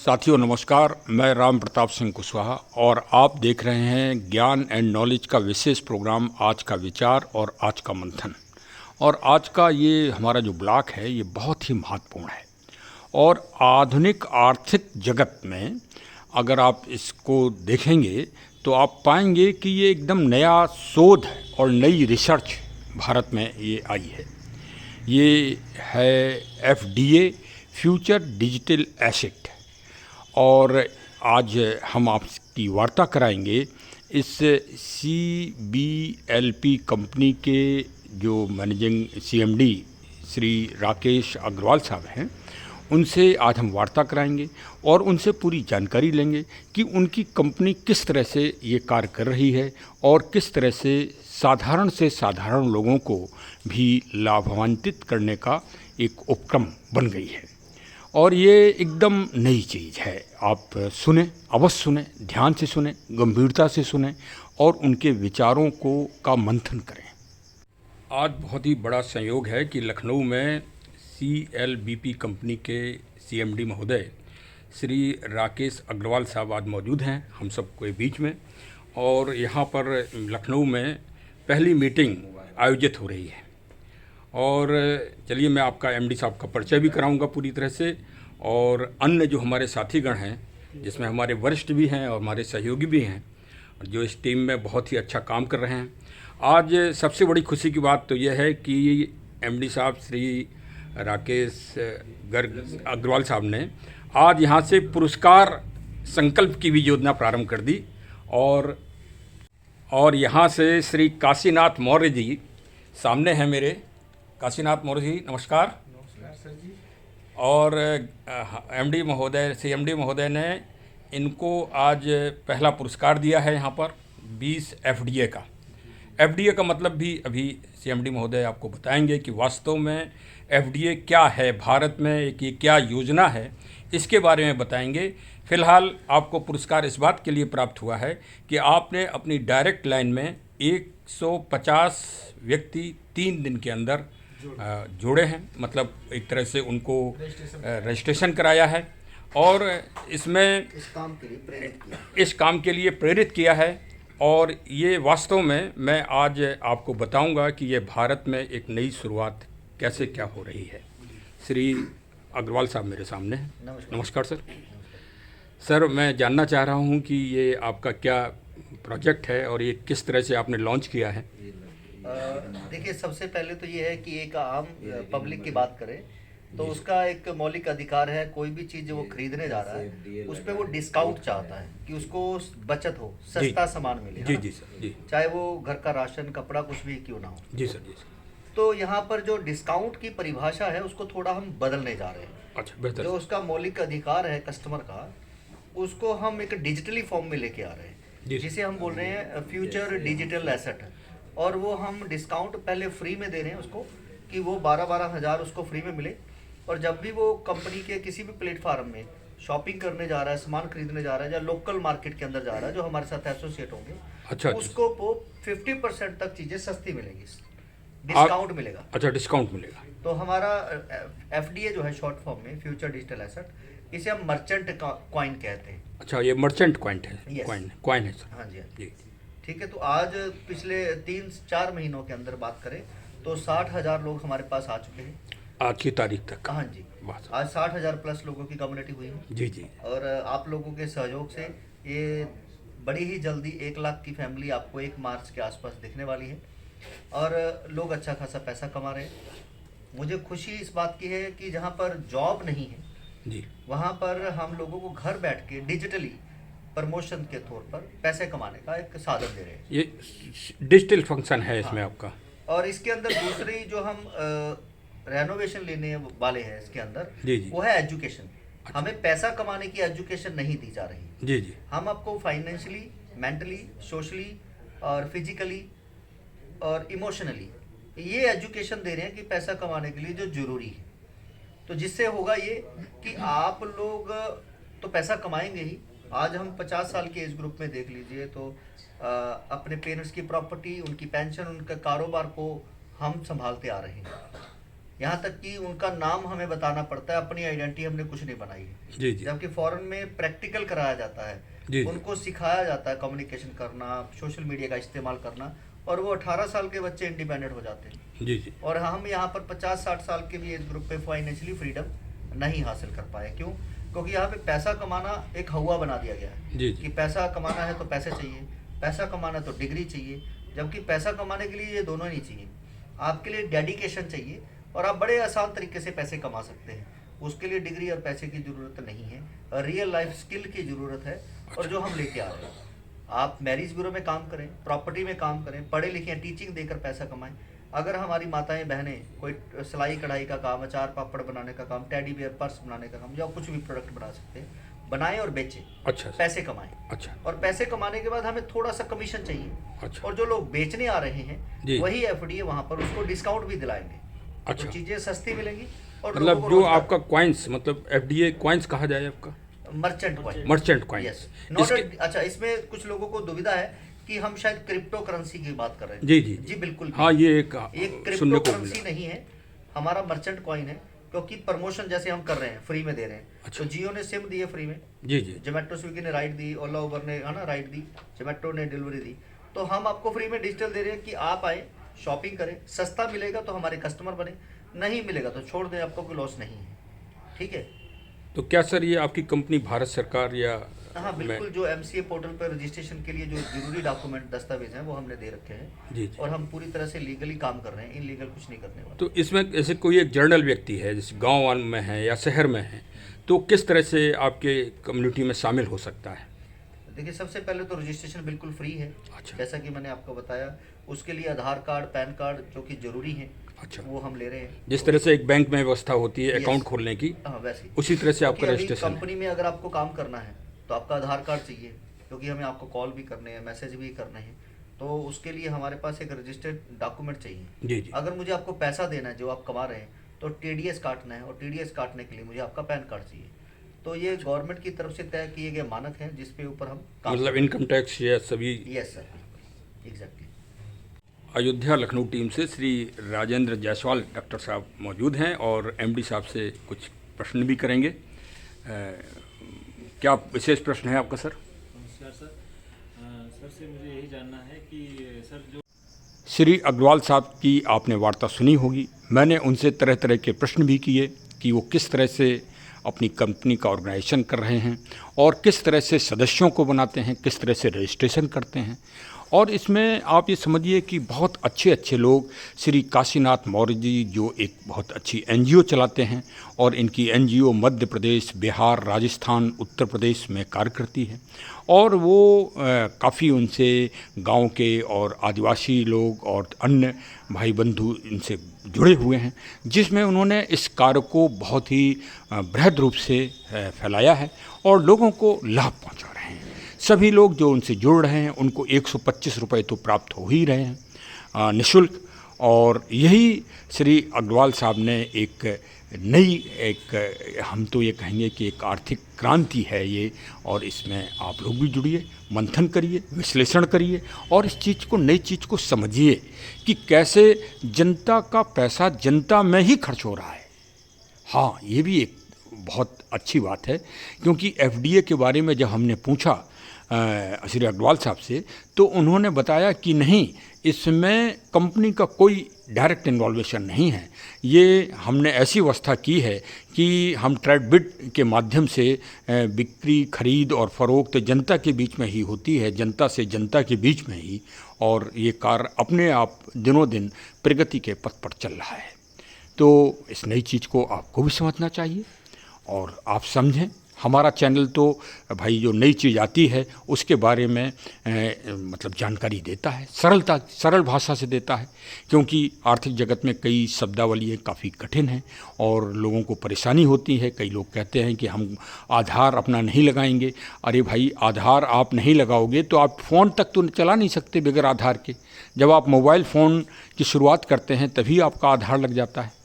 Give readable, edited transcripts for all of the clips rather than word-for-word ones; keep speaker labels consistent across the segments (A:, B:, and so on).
A: साथियों नमस्कार, मैं राम प्रताप सिंह कुशवाहा और आप देख रहे हैं ज्ञान एंड नॉलेज का विशेष प्रोग्राम आज का विचार और आज का मंथन। और आज का ये हमारा जो ब्लॉक है ये बहुत ही महत्वपूर्ण है और आधुनिक आर्थिक जगत में अगर आप इसको देखेंगे तो आप पाएंगे कि ये एकदम नया शोध और नई रिसर्च भारत में ये आई है। ये है FDA फ्यूचर डिजिटल एसेट। और आज हम आपकी वार्ता कराएंगे इस CBLP कंपनी के जो मैनेजिंग CMD श्री राकेश अग्रवाल साहब हैं, उनसे आज हम वार्ता कराएंगे और उनसे पूरी जानकारी लेंगे कि उनकी कंपनी किस तरह से ये कार्य कर रही है और किस तरह से साधारण लोगों को भी लाभान्वित करने का एक उपक्रम बन गई है। और ये एकदम नई चीज़ है। आप सुने, अवश्य सुने, ध्यान से सुने, गंभीरता से सुने और उनके विचारों का मंथन करें। आज बहुत ही बड़ा संयोग है कि लखनऊ में CLBP कंपनी के CMD महोदय श्री राकेश अग्रवाल साहब आज मौजूद हैं हम सबके बीच में। और यहाँ पर लखनऊ में पहली मीटिंग आयोजित हो रही है। और चलिए मैं आपका MD साहब का परिचय भी कराऊंगा पूरी तरह से, और अन्य जो हमारे साथीगण हैं जिसमें हमारे वरिष्ठ भी हैं और हमारे सहयोगी भी हैं जो इस टीम में बहुत ही अच्छा काम कर रहे हैं। आज सबसे बड़ी खुशी की बात तो यह है कि MD साहब श्री राकेश गर्ग अग्रवाल साहब ने आज यहाँ से पुरस्कार संकल्प की भी योजना प्रारंभ कर दी। और यहाँ से श्री काशीनाथ मौर्य जी सामने हैं मेरे। काशीनाथ मौर्य जी नमस्कार।
B: नमस्कार सर जी।
A: और MD महोदय CMD महोदय ने इनको आज पहला पुरस्कार दिया है यहाँ पर 20 FDA का। FDA का मतलब भी अभी CMD महोदय आपको बताएंगे कि वास्तव में FDA क्या है, भारत में एक ये क्या योजना है, इसके बारे में बताएंगे। फिलहाल आपको पुरस्कार इस बात के लिए प्राप्त हुआ है कि आपने अपनी डायरेक्ट लाइन में 150 व्यक्ति 3 दिन के अंदर जोड़े हैं, मतलब एक तरह से उनको रजिस्ट्रेशन कराया है और इसमें इस काम के लिए प्रेरित किया है। और ये वास्तव में मैं आज आपको बताऊंगा कि ये भारत में एक नई शुरुआत कैसे क्या हो रही है। श्री अग्रवाल साहब मेरे सामने हैं। नमस्कार सर। सर मैं जानना चाह रहा हूँ कि ये आपका क्या प्रोजेक्ट है और ये किस तरह से आपने लॉन्च किया है।
B: देखिए, सबसे पहले तो ये है कि एक आम पब्लिक की बात करें तो उसका एक मौलिक अधिकार है। कोई भी चीज़ जो वो खरीदने जा रहा है उस पर वो डिस्काउंट चाहता है कि उसको बचत हो, सस्ता सामान मिले।
A: जी जी सर जी।
B: चाहे वो घर का राशन, कपड़ा, कुछ भी क्यों ना हो।
A: जी सर जी सर।
B: तो यहाँ पर जो डिस्काउंट की परिभाषा है उसको थोड़ा हम बदलने जा रहे हैं।
A: अच्छा, बेहतर।
B: जो उसका मौलिक अधिकार है कस्टमर का, उसको हम एक डिजिटली फॉर्म में लेके आ रहे हैं, जिसे हम बोल रहे हैं फ्यूचर डिजिटल एसेट। और वो हम डिस्काउंट पहले फ्री में दे रहे हैं उसको कि वो 12-12 हज़ार उसको फ्री में मिले। और जब भी वो कंपनी के किसी भी प्लेटफार्म में शॉपिंग करने जा रहा है, सामान खरीदने जा रहा है, या लोकल मार्केट के अंदर जा रहा है जो हमारे साथ एसोसिएट होंगे,
A: अच्छा,
B: उसको वो 50% तक चीज़ें सस्ती मिलेगी, डिस्काउंट मिलेगा।
A: अच्छा, डिस्काउंट मिलेगा।
B: तो हमारा FDA जो है शॉर्ट फॉर्म में फ्यूचर डिजिटल एसेट, इसे हम मर्चेंट कॉइन कहते हैं।
A: अच्छा, ये मर्चेंट कॉइन है।
B: Yes.
A: कॉइन है सर।
B: हाँ जी, हाँ
A: जी।
B: ठीक है। तो आज पिछले 3-4 महीनों के अंदर बात करें तो 60,000 लोग हमारे पास आ चुके हैं
A: आज की तारीख तक।
B: हाँ जी, आज 60,000 प्लस लोगों की कम्युनिटी हुई है।
A: जी जी।
B: और आप लोगों के सहयोग से ये बड़ी ही जल्दी 1 लाख की फैमिली आपको 1 मार्च के आसपास दिखने वाली है और लोग अच्छा खासा पैसा कमा रहे हैं। मुझे खुशी इस बात की है कि जहाँ पर जॉब नहीं है
A: जी,
B: वहाँ पर हम लोगों को घर बैठ के डिजिटली प्रमोशन के तौर पर पैसे कमाने का एक साधन दे रहे हैं।
A: ये डिजिटल फंक्शन है इसमें। हाँ। आपका।
B: और इसके अंदर दूसरी जो हम रेनोवेशन लेने वाले हैं इसके अंदर,
A: जी जी,
B: वो है एजुकेशन।
A: अच्छा।
B: हमें पैसा कमाने की एजुकेशन नहीं दी जा रही।
A: जी जी।
B: हम आपको फाइनेंशियली, मेंटली, सोशली और फिजिकली और इमोशनली ये एजुकेशन दे रहे हैं कि पैसा कमाने के लिए जो जरूरी है। तो जिससे होगा ये कि आप लोग तो पैसा कमाएंगे ही। आज हम 50 साल के एज ग्रुप में देख लीजिए तो अपने पेरेंट्स की प्रॉपर्टी, उनकी पेंशन, उनका कारोबार को हम संभालते आ रहे हैं। यहाँ तक कि उनका नाम हमें बताना पड़ता है, अपनी आइडेंटिटी हमने कुछ नहीं बनाई है।
C: जी जी
B: जबकि फॉरेन में प्रैक्टिकल कराया जाता है,
C: जी जी
B: उनको सिखाया जाता है कम्युनिकेशन करना, सोशल मीडिया का इस्तेमाल करना, और वो 18 साल के बच्चे इंडिपेंडेंट हो जाते हैं।
C: जी जी
B: और हम यहाँ पर 50-60 साल के भी एज ग्रुप पे फाइनेंशियली फ्रीडम नहीं हासिल कर पाए। क्यों? क्योंकि यहाँ पे पैसा कमाना एक हवा बना दिया गया है
C: जी
B: कि
C: जी
B: पैसा कमाना है तो पैसे चाहिए, पैसा कमाना है तो डिग्री चाहिए। जबकि पैसा कमाने के लिए ये दोनों नहीं चाहिए, आपके लिए डेडिकेशन चाहिए और आप बड़े आसान तरीके से पैसे कमा सकते हैं। उसके लिए डिग्री और पैसे की ज़रूरत नहीं है, रियल लाइफ स्किल की ज़रूरत है। और जो हम लेके आ रहे हैं, आप मैरिज ब्यूरो में काम करें, प्रॉपर्टी में काम करें, पढ़े लिखें, टीचिंग देकर पैसा कमाएं। अगर हमारी माताएं बहनें कोई सिलाई कढ़ाई का काम, अचार पापड़ बनाने का काम, टेडी बियर पर्स बनाने का काम, या कुछ भी प्रोडक्ट बना सकते हैं, बनाएं और बेचें,
C: अच्छा
B: पैसे कमाएं।
C: अच्छा
B: और पैसे कमाने के बाद हमें थोड़ा सा कमीशन चाहिए।
C: अच्छा
B: और जो लोग बेचने आ रहे हैं
C: जी।
B: वही एफडीए वहाँ पर उसको डिस्काउंट भी दिलाएंगे,
C: अच्छा।
B: तो चीज़ें सस्ती मिलेंगी और
C: मतलब
B: लोगों को
C: जो
B: रोजगार-
C: आपका कॉइन्स, मतलब एफडीए कॉइन्स कहा जाए आपका,
B: merchant coin,
C: merchant coins.
B: Yes not. अच्छा, इसमें कुछ लोगों को दुविधा है कि हम शायद क्रिप्टो करेंसी की बात कर रहे हैं।
C: जी जी
B: जी बिल्कुल भी।
C: हाँ, ये एक
B: ये
C: सुनने
B: क्रिप्टो
C: को
B: करेंसी
C: मिला।
B: नहीं है, हमारा मर्चेंट कॉइन है। क्योंकि प्रमोशन जैसे हम कर रहे हैं, फ्री में दे रहे हैं।
C: अच्छा।
B: तो जियो ने सिम दी है फ्री में,
C: जी जी
B: जोमेटो स्विगी ने राइड दी, ओला उबर ने है ना राइड दी, जोमेटो ने डिलीवरी दी। तो हम आपको फ्री में डिजिटल दे रहे हैं कि आप आए, शॉपिंग करें, सस्ता मिलेगा तो हमारे कस्टमर बने, नहीं मिलेगा तो छोड़ दें, आपको कोई लॉस नहीं है। ठीक है।
C: तो क्या सर ये आपकी कंपनी भारत सरकार या
B: हाँ बिल्कुल, जो एमसीए पोर्टल पर रजिस्ट्रेशन के लिए जो जरूरी डॉक्यूमेंट दस्तावेज हैं वो हमने दे रखे हैं।
C: जी जी
B: और हम पूरी तरह से लीगली काम कर रहे हैं, इनलीगल कुछ नहीं करने वाले।
C: तो इसमें जैसे कोई एक जर्नल व्यक्ति है, जैसे गांव में है या शहर में है, तो किस तरह से आपके कम्युनिटी में शामिल हो सकता है?
B: देखिए, सबसे पहले तो रजिस्ट्रेशन बिल्कुल फ्री है।
C: अच्छा।
B: जैसा कि मैंने आपको बताया, उसके लिए आधार कार्ड, पैन कार्ड जो कि जरूरी है,
C: अच्छा।
B: वो हम ले रहे हैं।
C: जिस तरह से एक बैंक में व्यवस्था होती है
B: Yes.
C: अकाउंट खोलने की,
B: हाँ वैसे ही।
C: उसी तरह से आपका
B: क्योंकि अभी
C: रजिस्ट्रेशन है।
B: कंपनी में अगर आपको काम करना है तो आपका आधार कार्ड चाहिए, क्योंकि हमें आपको कॉल भी करने हैं, मैसेज भी करने हैं। तो उसके लिए हमारे पास एक रजिस्टर्ड डॉक्यूमेंट चाहिए।
C: जी जी
B: अगर मुझे आपको पैसा देना है जो आप कमा रहे हैं, तो टीडीएस काटना है, और टीडीएस काटने के लिए मुझे आपका पैन कार्ड चाहिए। तो ये गवर्नमेंट की तरफ से तय किए गए मानक हैं जिसपे ऊपर हम काम
C: मतलब इनकम टैक्स या सभी।
B: Yes sir, exactly.
C: Ayodhya Lucknow team से श्री राजेंद्र जायसवाल डॉक्टर साहब मौजूद हैं और एमडी साहब से कुछ प्रश्न भी करेंगे। क्या विशेष प्रश्न है आपका सर?
D: नमस्कार सर। सर से मुझे यही जानना है कि सर जो
A: श्री अग्रवाल साहब की आपने वार्ता सुनी होगी। मैंने उनसे तरह तरह के प्रश्न भी किए कि वो किस तरह से अपनी कंपनी का ऑर्गेनाइजेशन कर रहे हैं और किस तरह से सदस्यों को बनाते हैं, किस तरह से रजिस्ट्रेशन करते हैं। और इसमें आप ये समझिए कि बहुत अच्छे अच्छे लोग, श्री काशीनाथ मौर्य जी जो एक बहुत अच्छी एनजीओ चलाते हैं, और इनकी एनजीओ मध्य प्रदेश, बिहार, राजस्थान, उत्तर प्रदेश में कार्य करती है। और वो काफ़ी उनसे गांव के और आदिवासी लोग और अन्य भाई बंधु इनसे जुड़े हुए हैं, जिसमें उन्होंने इस कार्य को बहुत ही बृहद रूप से फैलाया है और लोगों को लाभ पहुंचा रहे हैं। सभी लोग जो उनसे जुड़ रहे हैं उनको 125 रुपये तो प्राप्त हो ही रहे हैं निःशुल्क। और यही श्री अग्रवाल साहब ने एक नई, एक हम तो ये कहेंगे कि एक आर्थिक क्रांति है ये, और इसमें आप लोग भी जुड़िए, मंथन करिए, विश्लेषण करिए और इस चीज़ को, नई चीज़ को समझिए कि कैसे जनता का पैसा जनता में ही खर्च हो रहा है। हाँ, ये भी एक बहुत अच्छी बात है, क्योंकि एफडीए के बारे में जब हमने पूछा श्री अग्रवाल साहब से, तो उन्होंने बताया कि नहीं, इसमें कंपनी का कोई डायरेक्ट इन्वॉल्वेशन नहीं है। ये हमने ऐसी व्यवस्था की है कि हम ट्रेड बिड के माध्यम से बिक्री, खरीद और फरोख्त जनता के बीच में ही होती है, जनता से जनता के बीच में ही, और ये कार्य अपने आप दिनों दिन प्रगति के पथ पर चल रहा है। तो इस नई चीज़ को आपको भी समझना चाहिए और आप समझें। हमारा चैनल तो भाई जो नई चीज़ आती है उसके बारे में मतलब जानकारी देता है, सरल भाषा से देता है, क्योंकि आर्थिक जगत में कई शब्दावलियाँ काफ़ी कठिन हैं और लोगों को परेशानी होती है। कई लोग कहते हैं कि हम आधार अपना नहीं लगाएंगे। अरे भाई, आधार आप नहीं लगाओगे तो आप फ़ोन तक तो चला नहीं सकते बगैर आधार के। जब आप मोबाइल फ़ोन की शुरुआत करते हैं तभी आपका आधार लग जाता है।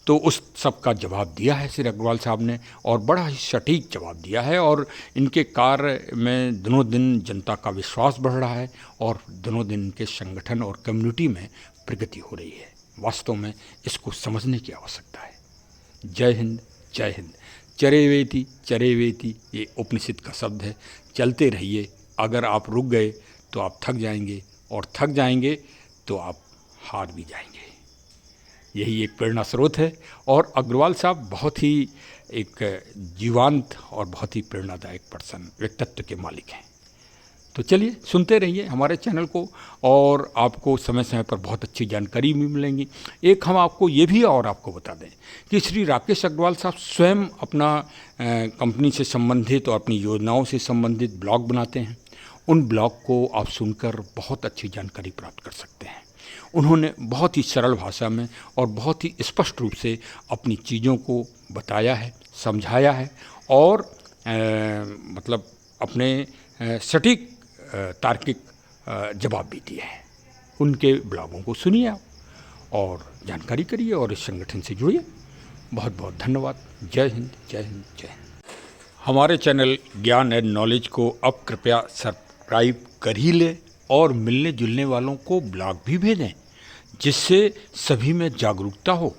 A: तो उस सब का जवाब दिया है श्री अग्रवाल साहब ने, और बड़ा ही सटीक जवाब दिया है। और इनके कार्य में दिनों दिन जनता का विश्वास बढ़ रहा है और दिनों दिन इनके संगठन और कम्युनिटी में प्रगति हो रही है। वास्तव में इसको समझने की आवश्यकता है। जय हिंद, जय हिंद। चरेवेति चरेवेति ये उपनिषद का शब्द है। चलते रहिए, अगर आप रुक गए तो आप थक जाएंगे, और थक जाएंगे तो आप हार भी जाएंगे। यही एक प्रेरणा स्रोत है, और अग्रवाल साहब बहुत ही एक जीवंत और बहुत ही प्रेरणादायक पर्सन, व्यक्तित्व के मालिक हैं। तो चलिए सुनते रहिए हमारे चैनल को, और आपको समय समय पर बहुत अच्छी जानकारी भी मिलेंगी। एक हम आपको ये भी और आपको बता दें कि श्री राकेश अग्रवाल साहब स्वयं अपना कंपनी से संबंधित और अपनी योजनाओं से संबंधित ब्लॉग बनाते हैं। उन ब्लॉग को आप सुनकर बहुत अच्छी जानकारी प्राप्त कर सकते हैं। उन्होंने बहुत ही सरल भाषा में और बहुत ही स्पष्ट रूप से अपनी चीज़ों को बताया है, समझाया है, और मतलब अपने सटीक तार्किक जवाब भी दिए हैं। उनके ब्लॉगों को सुनिए आप और जानकारी करिए और इस संगठन से जुड़िए। बहुत बहुत धन्यवाद। जय हिंद, जय हिंद, जय हिंद। हमारे चैनल ज्ञान एंड नॉलेज को अब कृपया सब्सक्राइब कर ही ले, और मिलने जुलने वालों को ब्लॉग भी भेजें, जिससे सभी में जागरूकता हो।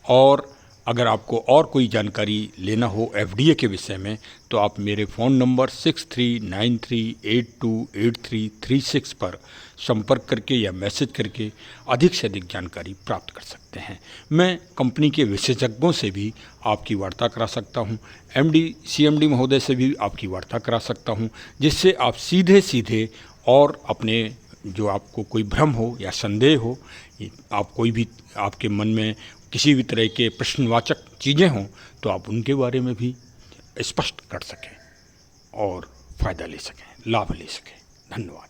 A: और अगर आपको और कोई जानकारी लेना हो एफडीए के विषय में, तो आप मेरे फ़ोन नंबर 6393828336 पर संपर्क करके या मैसेज करके अधिक से अधिक जानकारी प्राप्त कर सकते हैं। मैं कंपनी के विशेषज्ञों से भी आपकी वार्ता करा सकता हूं, एमडी सीएमडी महोदय से भी आपकी वार्ता करा सकता हूं, जिससे आप सीधे सीधे और अपने जो आपको कोई भ्रम हो या संदेह हो, आप कोई भी आपके मन में किसी भी तरह के प्रश्नवाचक चीज़ें हों, तो आप उनके बारे में भी स्पष्ट कर सकें और फ़ायदा ले सकें, लाभ ले सकें। धन्यवाद।